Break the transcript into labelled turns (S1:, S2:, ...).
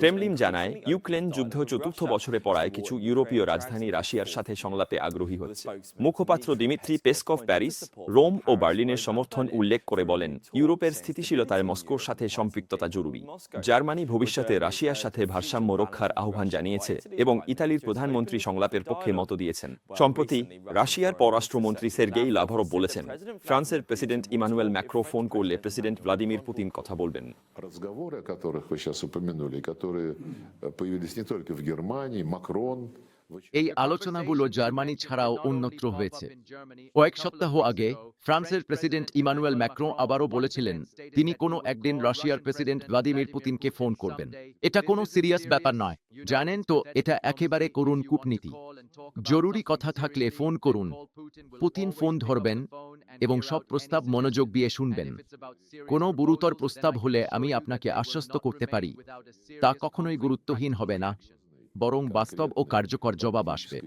S1: Kremlin জানায় Ukraine যুদ্ধ চতুর্থ বছরে পড়ায় কিছু ইউরোপীয় রাজধানী রাশিয়ার সাথে সংলাপে আগ্রহী হচ্ছে। মুখপাত্র দিমিত্রি পেসকভ প্যারিস, রোম ও বার্লিনের সমর্থন উল্লেখ করে বলেন, ইউরোপের স্থিতিশীলতায় মস্কোর সাথে সম্পৃক্ততা জরুরি। জার্মানি ভবিষ্যতে রাশিয়ার সাথে ভারসাম্য রক্ষার আহ্বান জানিয়েছে এবং ইতালির প্রধানমন্ত্রী সংলাপের পক্ষে মত দিয়েছেন। সম্প্রতি রাশিয়ার পররাষ্ট্রমন্ত্রী সের্গেই লাভরভ বলেছেন, ফ্রান্সের প্রেসিডেন্ট ইমানুয়েল ম্যাক্রো ফোন করলে প্রেসিডেন্ট ভ্লাদিমির পুতিন কথা বলবেন।
S2: Разговоры, о которых вы сейчас упомянули, которые появились не только в Германии, Макрон.
S3: এই আলোচনাগুলো জার্মানি ছাড়াও অন্যত্র হয়েছে। কয়েক সপ্তাহ আগে ফ্রান্সের প্রেসিডেন্ট ইমানুয়েল ম্যাক্রো আবারও বলেছিলেন তিনি কোনো একদিন রাশিয়ার প্রেসিডেন্ট ভ্লাদিমির পুতিনকে ফোন করবেন। এটা কোনো সিরিয়াস ব্যাপার নয়, জানেন তো, এটা একেবারে করুণ কূটনীতি। জরুরি কথা থাকলে ফোন করুন, পুতিন ফোন ধরবেন এবং সব প্রস্তাব মনোযোগ দিয়ে শুনবেন। কোনো গুরুতর প্রস্তাব হলে আমি আপনাকে আশ্বস্ত করতে পারি তা কখনোই গুরুত্বহীন হবে না, বরং বাস্তব ও কার্যকর জবাব আসবে।